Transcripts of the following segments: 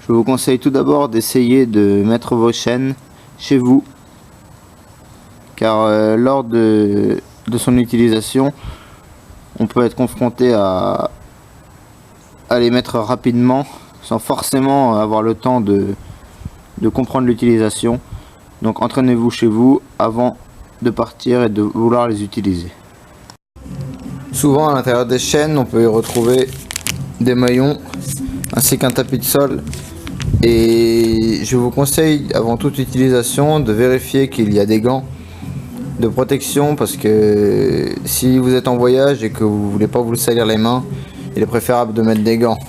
Je vous conseille tout d'abord d'essayer de mettre vos chaînes chez vous, car lors de son utilisation, on peut être confronté à les mettre rapidement sans forcément avoir le temps de comprendre l'utilisation. Donc entraînez-vous chez vous avant de partir et de vouloir les utiliser. Souvent à l'intérieur des chaînes, on peut y retrouver des maillons ainsi qu'un tapis de sol. Et je vous conseille avant toute utilisation de vérifier qu'il y a des gants de protection, parce que si vous êtes en voyage et que vous voulez pas vous salir les mains, il est préférable de mettre des gants.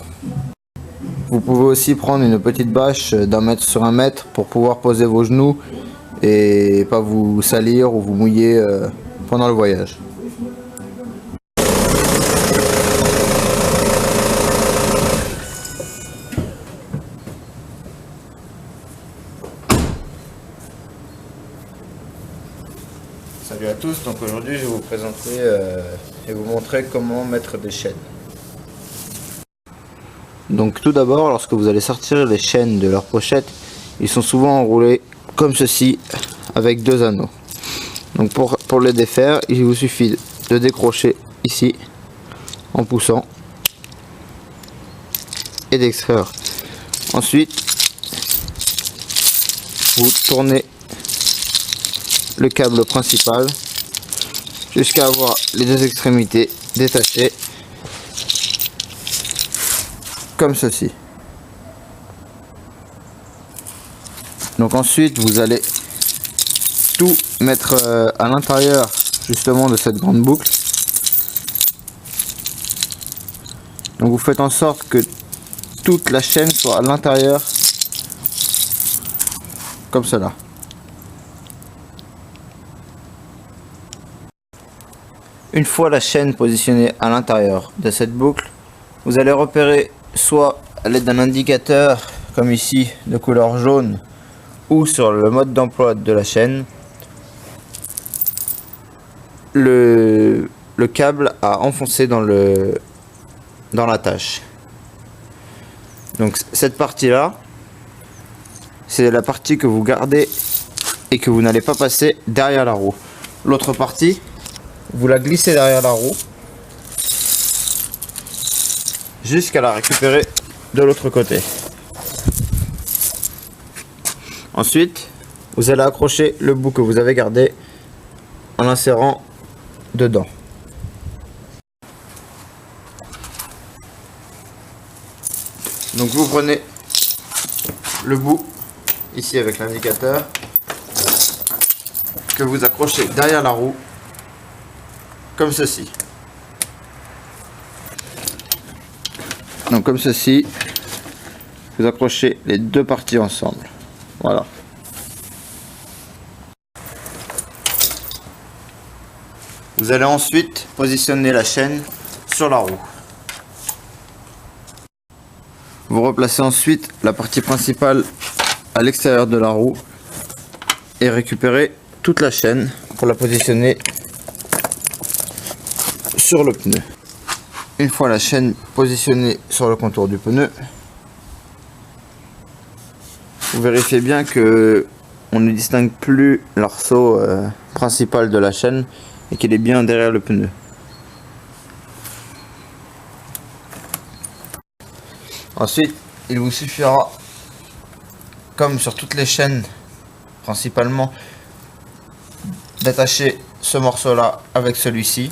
Vous pouvez aussi prendre une petite bâche d'1 mètre sur 1 mètre pour pouvoir poser vos genoux et pas vous salir ou vous mouiller pendant le voyage. Salut à tous, donc aujourd'hui je vais vous présenter et vous montrer comment mettre des chaînes. Donc tout d'abord, lorsque vous allez sortir les chaînes de leur pochette, ils sont souvent enroulés comme ceci avec 2 anneaux. Donc pour les défaire, il vous suffit de décrocher ici en poussant et d'extraire. Ensuite, vous tournez le câble principal jusqu'à avoir les 2 extrémités détachées comme ceci. Donc ensuite vous allez tout mettre à l'intérieur justement de cette grande boucle. Donc vous faites en sorte que toute la chaîne soit à l'intérieur comme cela. Une fois la chaîne positionnée à l'intérieur de cette boucle, vous allez repérer soit à l'aide d'un indicateur comme ici de couleur jaune ou sur le mode d'emploi de la chaîne le câble à enfoncer dans l'attache. Donc cette partie là, c'est la partie que vous gardez et que vous n'allez pas passer derrière la roue. L'autre partie, vous la glissez derrière la roue jusqu'à la récupérer de l'autre côté. Ensuite, vous allez accrocher le bout que vous avez gardé en l'insérant dedans. Donc vous prenez le bout ici avec l'indicateur que vous accrochez derrière la roue comme ceci. Donc comme ceci, vous accrochez les 2 parties ensemble. Voilà. Vous allez ensuite positionner la chaîne sur la roue. Vous replacez ensuite la partie principale à l'extérieur de la roue et récupérez toute la chaîne pour la positionner sur le pneu. Une fois la chaîne positionnée sur le contour du pneu, vous vérifiez bien que on ne distingue plus l'arceau principal de la chaîne et qu'il est bien derrière le pneu. Ensuite, il vous suffira, comme sur toutes les chaînes principalement, d'attacher ce morceau là avec celui-ci.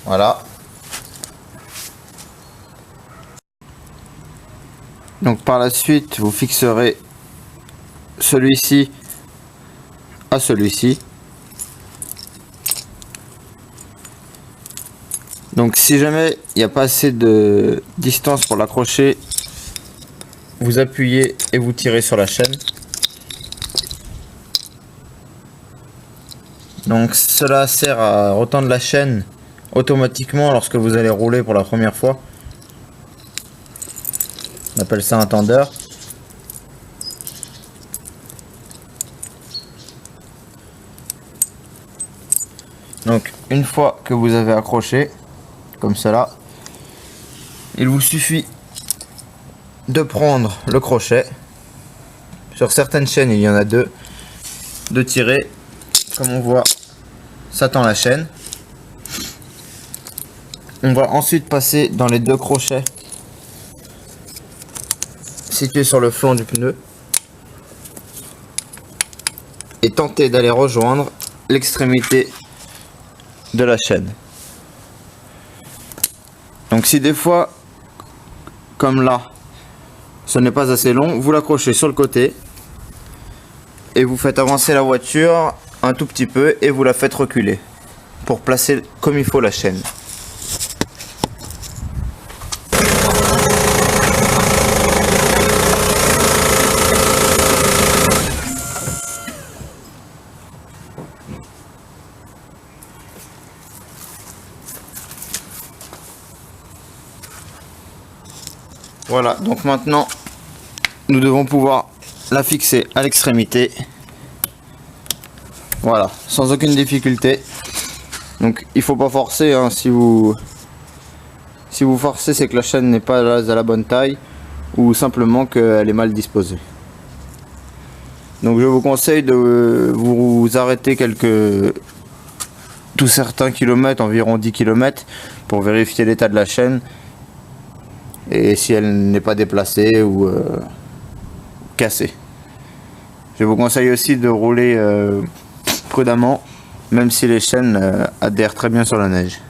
Voilà. Donc par la suite, vous fixerez celui-ci à celui-ci. Donc si jamais il n'y a pas assez de distance pour l'accrocher, vous appuyez et vous tirez sur la chaîne. Donc cela sert à retendre la chaîne automatiquement lorsque vous allez rouler pour la première fois. On appelle ça un tendeur. Donc une fois que vous avez accroché comme cela. Il vous suffit de prendre le crochet. Sur certaines chaînes, il y en a deux. De tirer, comme on voit, ça tend la chaîne. On va ensuite passer dans les deux crochets situés sur le flanc du pneu et tenter d'aller rejoindre l'extrémité de la chaîne. Donc si des fois, comme là, ce n'est pas assez long, vous l'accrochez sur le côté et vous faites avancer la voiture un tout petit peu et vous la faites reculer pour placer comme il faut la chaîne. Voilà, donc maintenant nous devons pouvoir la fixer à l'extrémité. Voilà, sans aucune difficulté. Donc il faut pas forcer, hein. Si vous forcez, c'est que la chaîne n'est pas à la bonne taille ou simplement qu'elle est mal disposée. Donc je vous conseille de vous arrêter certains kilomètres, environ 10 km, pour vérifier l'état de la chaîne et si elle n'est pas déplacée ou cassée. Je vous conseille aussi de rouler prudemment, même si les chaînes adhèrent très bien sur la neige.